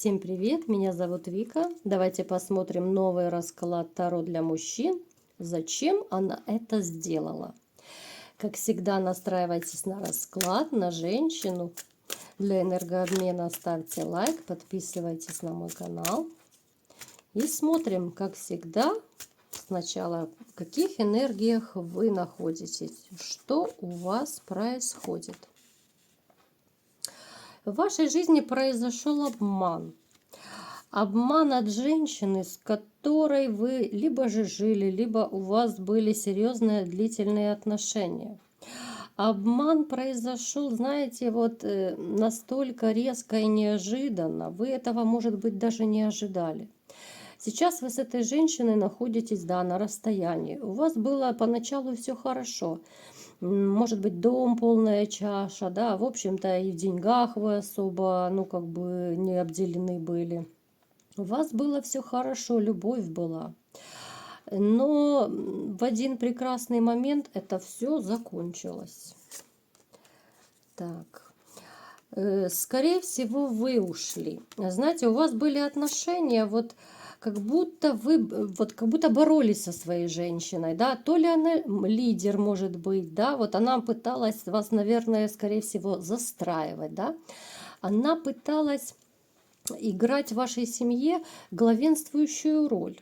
Всем привет, меня зовут Вика. Давайте посмотрим новый расклад Таро для мужчин. Зачем она это сделала? Как всегда, настраивайтесь на расклад, на женщину. Для энергообмена ставьте лайк, подписывайтесь на мой канал. И смотрим, как всегда, сначала в каких энергиях вы находитесь, что у вас происходит. В вашей жизни произошел обман. Обман от женщины, с которой вы либо же жили, либо у вас были серьезные длительные отношения. Обман произошел, знаете, настолько резко и неожиданно, вы этого, может быть, даже не ожидали. Сейчас вы с этой женщиной находитесь, да, на расстоянии. У вас было поначалу все хорошо. Может быть, дом, полная чаша, да, в общем-то, и в деньгах вы особо, не обделены были. У вас было все хорошо, любовь была. Но в один прекрасный момент это все закончилось. Так. Скорее всего, вы ушли. Знаете, у вас были отношения, как будто как будто боролись со своей женщиной, да, то ли она лидер, может быть, да, вот она пыталась вас, наверное, скорее всего, застраивать, да, она пыталась играть в вашей семье главенствующую роль.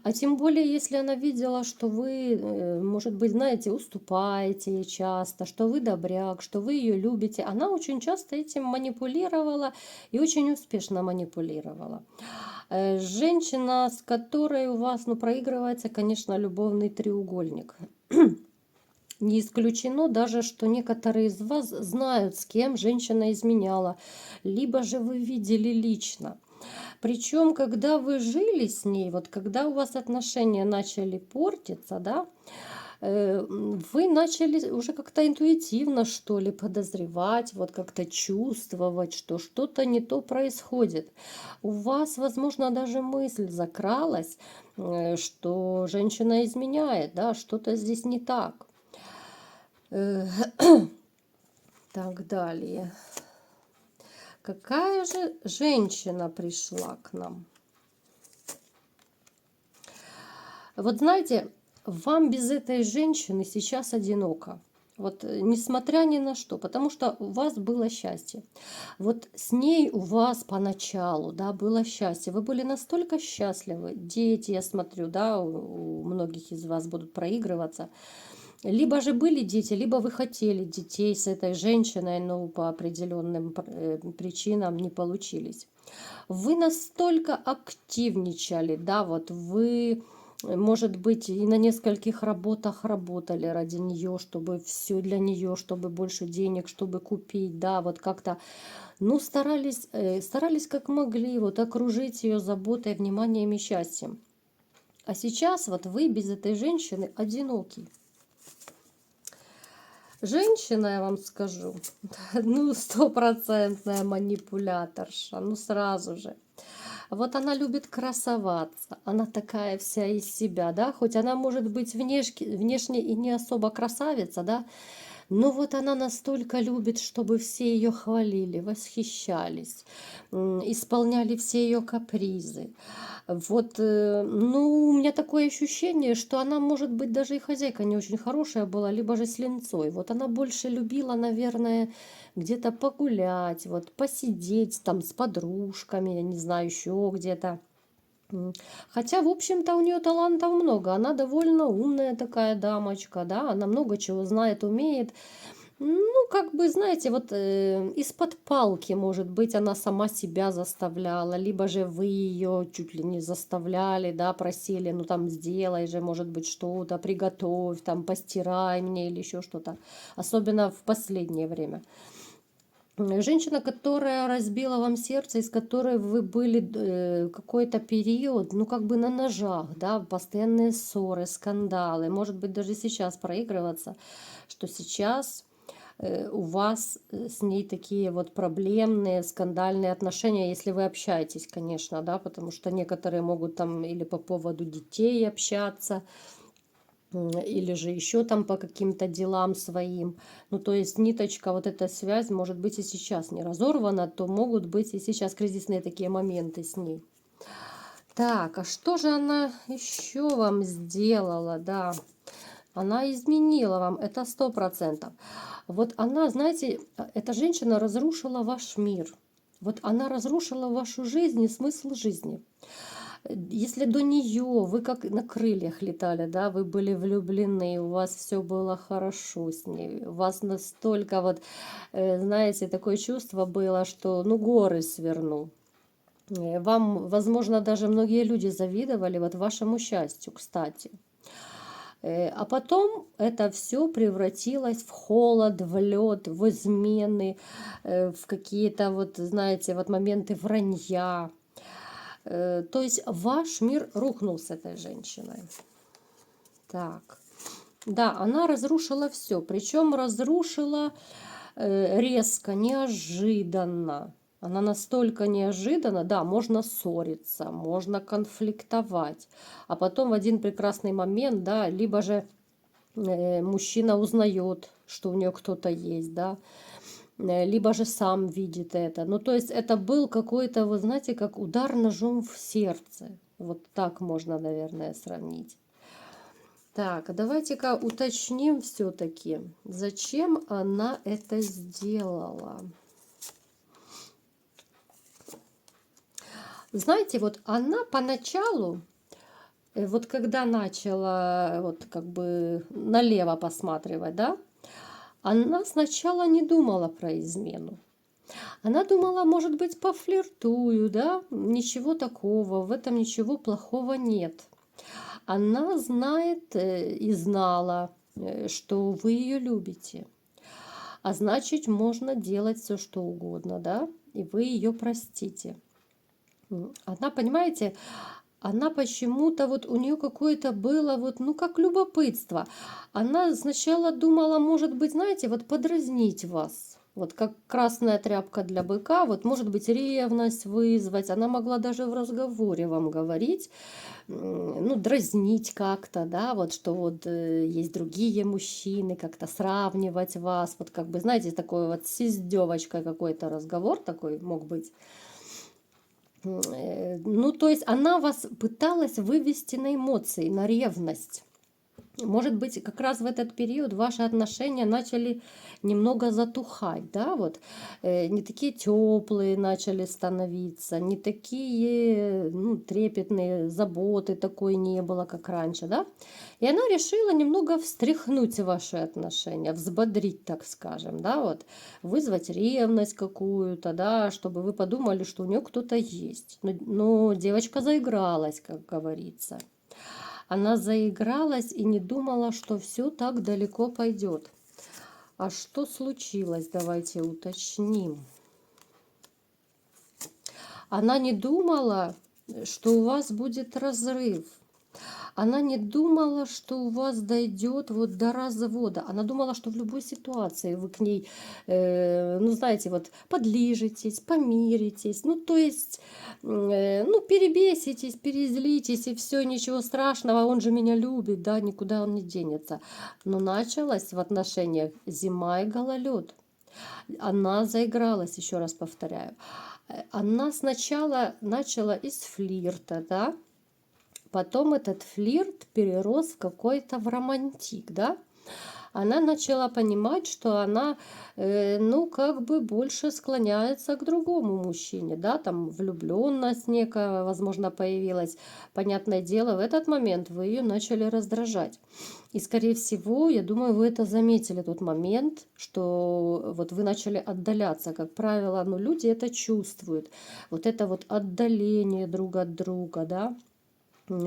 А тем более, если она видела, что вы, может быть, знаете, уступаете ей часто, что вы добряк, что вы ее любите, она очень часто этим манипулировала и очень успешно манипулировала. Женщина, с которой у вас, проигрывается, конечно, любовный треугольник. Не исключено даже, что некоторые из вас знают, с кем женщина изменяла, либо же вы видели лично. Причем, когда вы жили с ней, вот когда у вас отношения начали портиться, да, вы начали уже как-то интуитивно, что ли, подозревать, вот как-то чувствовать, что что-то не то происходит. У вас, возможно, даже мысль закралась, что женщина изменяет, да, что-то здесь не так. Так, далее. Какая же женщина пришла к нам? Вот знаете, вам без этой женщины сейчас одиноко. Вот несмотря ни на что, потому что у вас было счастье. Вот с ней у вас поначалу, да, было счастье. Вы были настолько счастливы. Дети, я смотрю, да, у многих из вас будут проигрываться. Либо же были дети, либо вы хотели детей с этой женщиной, но по определенным причинам не получились. Вы настолько активничали, да, вот вы, может быть, и на нескольких работах работали ради нее, чтобы все для нее, чтобы больше денег, чтобы купить, да, вот как-то, старались как могли, вот окружить ее заботой, вниманием и счастьем. А сейчас вот вы без этой женщины одиноки. Женщина, я вам скажу, стопроцентная манипуляторша, сразу же. Вот она любит красоваться, она такая вся из себя, да, хоть она может быть внешне и не особо красавица, да, но вот она настолько любит, чтобы все ее хвалили, восхищались, исполняли все ее капризы. У меня такое ощущение, что она, может быть, даже и хозяйка не очень хорошая была, либо же с линцой. Вот она больше любила, наверное, где-то погулять, вот посидеть там с подружками, я не знаю, еще где-то. Хотя, в общем-то, у нее талантов много. Она довольно умная такая дамочка, да, она много чего знает, умеет. Знаете, из-под палки, может быть, она сама себя заставляла, либо же вы ее чуть ли не заставляли, да, просили, там, сделай же, может быть, что-то, приготовь, там, постирай мне или еще что-то. Особенно в последнее время. Женщина, которая разбила вам сердце, из которой вы были какой-то период, на ножах, да, постоянные ссоры, скандалы, может быть, даже сейчас проигрываться, что сейчас у вас с ней такие вот проблемные, скандальные отношения, если вы общаетесь, конечно, да, потому что некоторые могут там или по поводу детей общаться, или же еще там по каким-то делам своим. Ну, то есть ниточка, вот эта связь может быть и сейчас не разорвана, то могут быть и сейчас кризисные такие моменты с ней. Так, а что же она еще вам сделала? Да, она изменила вам, это 100%. Вот она, знаете, эта женщина разрушила ваш мир. Вот она разрушила вашу жизнь и смысл жизни. Если до нее вы как на крыльях летали, да, вы были влюблены, у вас все было хорошо с ней, у вас настолько вот, знаете, такое чувство было, что, ну, горы сверну. Вам, возможно, даже многие люди завидовали вот вашему счастью, кстати. А потом это все превратилось в холод, в лед, в измены, в какие-то вот, знаете, вот моменты вранья. То есть ваш мир рухнул с этой женщиной. Так. Да, она разрушила все. Причем разрушила резко, неожиданно. Она настолько неожиданно, да, можно ссориться, можно конфликтовать, а потом в один прекрасный момент, да, либо же мужчина узнает, что у нее кто-то есть, да, либо же сам видит это. Ну, то есть это был какой-то, вы знаете, как удар ножом в сердце. Вот так можно, наверное, сравнить. Так, давайте-ка уточним все-таки, зачем она это сделала. Знаете, вот она поначалу, вот когда начала вот как бы налево посматривать, да, она сначала не думала про измену. Она думала, может быть, пофлиртую, да, ничего такого, в этом ничего плохого нет. Она знает и знала, что вы ее любите. А значит, можно делать все, что угодно, да, и вы ее простите. Она, понимаете, она почему-то, вот у нее какое-то было, вот, ну, как любопытство. Она сначала думала, может быть, знаете, вот подразнить вас. Вот как красная тряпка для быка, вот может быть ревность вызвать. Она могла даже в разговоре вам говорить, ну, дразнить как-то, да, вот что вот есть другие мужчины, как-то сравнивать вас. Вот как бы, знаете, такой вот с издевочкой какой-то разговор такой мог быть. Ну, то есть она вас пыталась вывести на эмоции, на ревность. Может быть, как раз в этот период ваши отношения начали немного затухать, да, вот, не такие теплые начали становиться, не такие, ну, трепетные, заботы такой не было, как раньше, да. И она решила немного встряхнуть ваши отношения, взбодрить, так скажем, да, вот, вызвать ревность какую-то, да, чтобы вы подумали, что у нее кто-то есть. Но девочка заигралась, как говорится. Она заигралась и не думала, что все так далеко пойдет. А что случилось? Давайте уточним. Она не думала, что у вас будет разрыв. Она не думала, что у вас дойдет вот до развода. Она думала, что в любой ситуации вы к ней, ну, знаете, вот подлижетесь, помиритесь. Ну, то есть, ну, перебеситесь, перезлитесь, и все, ничего страшного, он же меня любит, да, никуда он не денется. Но началась в отношениях зима и гололед. Она заигралась, еще раз повторяю. Она сначала начала из флирта, да, потом этот флирт перерос в какой-то в романтик, да. Она начала понимать, что она, ну, как бы больше склоняется к другому мужчине, да, там влюбленность некая, возможно, появилась. Понятное дело, в этот момент вы ее начали раздражать. И, скорее всего, я думаю, вы это заметили, тот момент, что вот вы начали отдаляться. Как правило, ну, люди это чувствуют. Вот это вот отдаление друг от друга, да.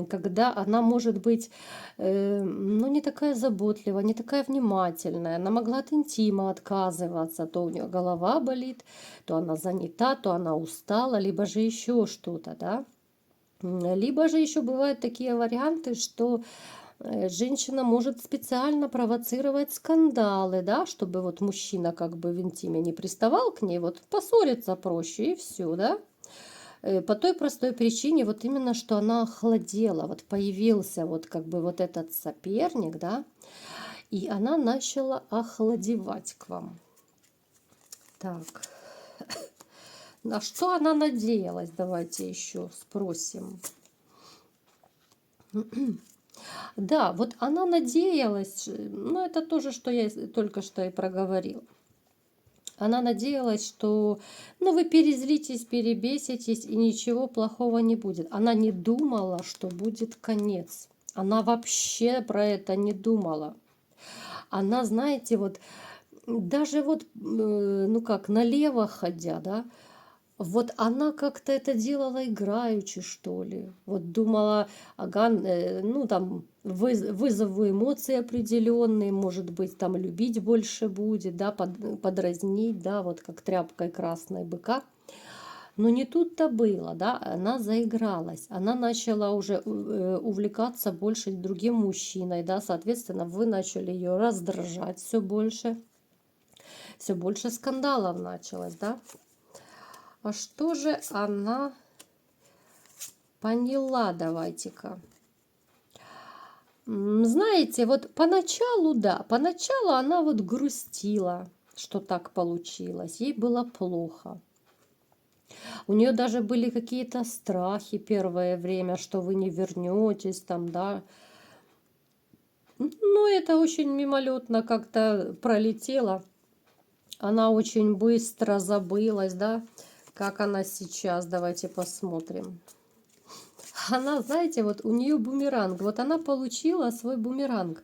Когда она может быть, ну, не такая заботливая, не такая внимательная. Она могла от интима отказываться. То у нее голова болит, то она занята, то она устала, либо же еще что-то, да. Либо же еще бывают такие варианты, что женщина может специально провоцировать скандалы, да, чтобы вот мужчина как бы в интиме не приставал к ней, вот поссориться проще и все, да. По той простой причине, вот именно, что она охладела, вот появился вот как бы вот этот соперник, да, и она начала охладевать к вам. Так, на что она надеялась? Давайте еще спросим. Да, вот она надеялась, ну это тоже, что я только что и проговорила. Она надеялась, что ну, вы перезлитесь, перебеситесь, и ничего плохого не будет. Она не думала, что будет конец. Она вообще про это не думала. Она, знаете, вот даже вот, ну как, налево ходя, да, вот она как-то это делала играючи, что ли. Вот думала, ага, ну там вызову эмоции определенные, может быть, там любить больше будет, да, подразнить, да, вот как тряпкой красной быка. Но не тут-то было, да, она заигралась, она начала уже увлекаться больше другим мужчиной, да, соответственно, вы начали ее раздражать все больше скандалов началось, да. А что же она поняла, давайте-ка. Знаете, вот поначалу, да, поначалу она вот грустила, что так получилось, ей было плохо. У нее даже были какие-то страхи первое время, что вы не вернетесь там, да. Но это очень мимолетно как-то пролетело. Она очень быстро забылась, да, как она сейчас. Давайте посмотрим. Она, знаете, вот у нее бумеранг. Вот она получила свой бумеранг.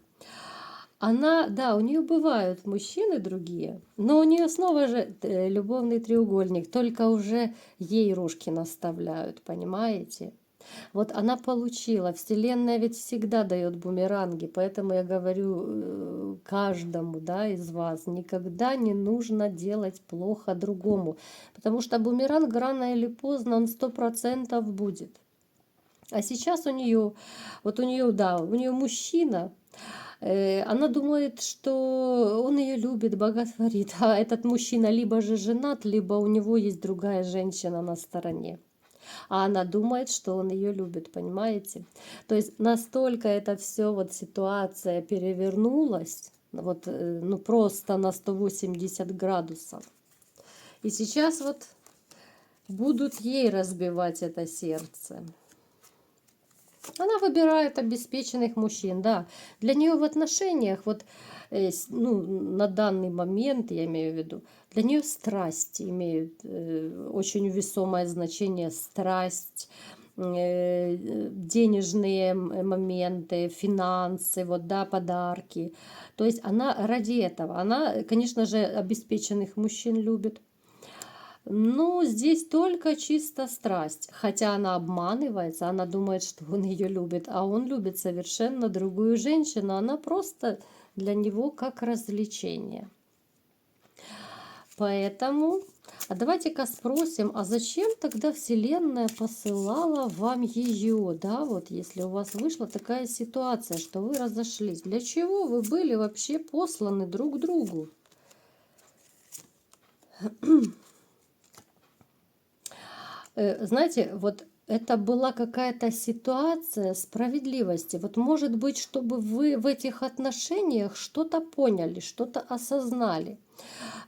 Она, да, у нее бывают мужчины другие, но у нее снова же любовный треугольник, только уже ей рожки наставляют, понимаете? Вот она получила. Вселенная ведь всегда дает бумеранги, поэтому я говорю каждому, да, из вас, никогда не нужно делать плохо другому, потому что бумеранг рано или поздно, он 100% будет. А сейчас у нее, вот у нее, да, у нее мужчина, она думает, что он ее любит, боготворит, а этот мужчина либо же женат, либо у него есть другая женщина на стороне. А она думает, что он ее любит, понимаете? То есть настолько это все, вот ситуация перевернулась, вот, ну просто на 180 градусов. И сейчас вот будут ей разбивать это сердце. Она выбирает обеспеченных мужчин, да. Для нее в отношениях, вот, ну, на данный момент, я имею в виду, для нее страсти имеют очень весомое значение. Страсть, денежные моменты, финансы, вот, да, подарки. То есть она ради этого, она, конечно же, обеспеченных мужчин любит. Ну, здесь только чисто страсть. Хотя она обманывается, она думает, что он ее любит, а он любит совершенно другую женщину. Она просто для него как развлечение. Поэтому, а давайте-ка спросим, а зачем тогда Вселенная посылала вам ее, да, вот если у вас вышла такая ситуация, что вы разошлись, для чего вы были вообще посланы друг другу? Знаете, вот это была какая-то ситуация справедливости. Вот может быть, чтобы вы в этих отношениях что-то поняли, что-то осознали.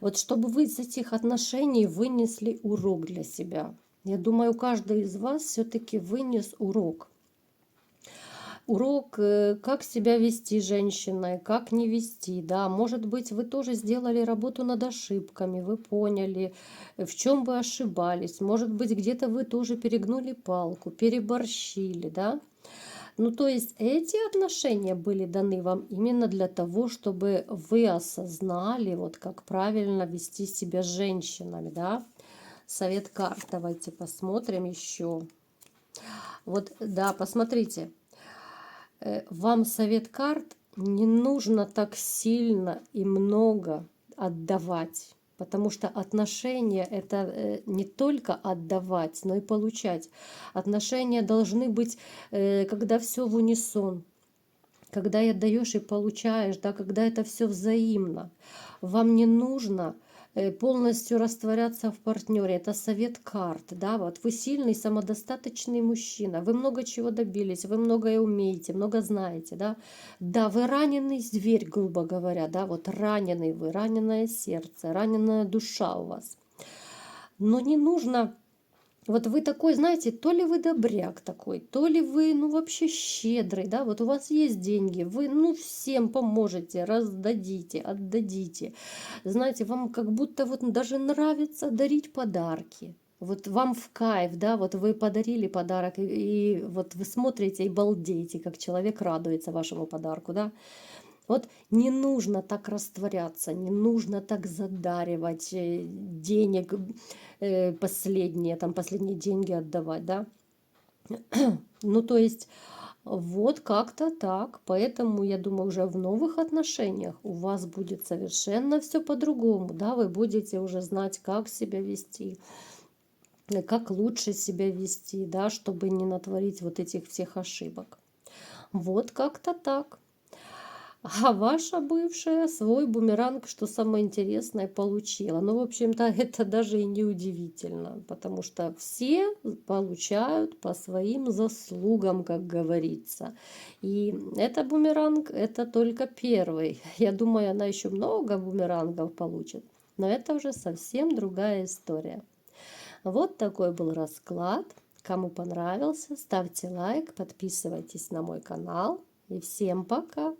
Вот чтобы вы из этих отношений вынесли урок для себя. Я думаю, каждый из вас все-таки вынес урок. Урок, как себя вести женщиной, как не вести, да, может быть, вы тоже сделали работу над ошибками, вы поняли, в чем вы ошибались, может быть, где-то вы тоже перегнули палку, переборщили, да. Ну, то есть эти отношения были даны вам именно для того, чтобы вы осознали, вот как правильно вести себя с женщинами, да. Совет карт, давайте посмотрим еще. Вот, да, посмотрите. Вам совет карт: не нужно так сильно и много отдавать, потому что отношения это не только отдавать, но и получать. Отношения должны быть, когда все в унисон, когда и отдаешь, и получаешь, да, когда это все взаимно. Вам не нужно полностью растворяться в партнере. Это совет карт, да, вот вы сильный, самодостаточный мужчина, вы много чего добились, вы многое умеете, много знаете, да, да, вы раненый зверь, грубо говоря, да, вот раненый вы, раненое сердце, раненая душа у вас, но не нужно. Вот вы такой, знаете, то ли вы добряк такой, то ли вы, ну, вообще щедрый, да, вот у вас есть деньги, вы, ну, всем поможете, раздадите, отдадите. Знаете, вам как будто вот даже нравится дарить подарки. Вот вам в кайф, да, вот вы подарили подарок, и вот вы смотрите и балдеете, как человек радуется вашему подарку, да. Вот не нужно так растворяться, не нужно так задаривать денег, последние, там последние деньги отдавать, да. Ну, то есть, вот как-то так. Поэтому, я думаю, уже в новых отношениях у вас будет совершенно все по-другому, да, вы будете уже знать, как себя вести, как лучше себя вести, да, чтобы не натворить вот этих всех ошибок. Вот как-то так. А ваша бывшая свой бумеранг, что самое интересное, получила. Ну, в общем-то, это даже и не удивительно, потому что все получают по своим заслугам, как говорится. И это бумеранг, это только первый. Я думаю, она еще много бумерангов получит. Но это уже совсем другая история. Вот такой был расклад. Кому понравился, ставьте лайк, подписывайтесь на мой канал. И всем пока!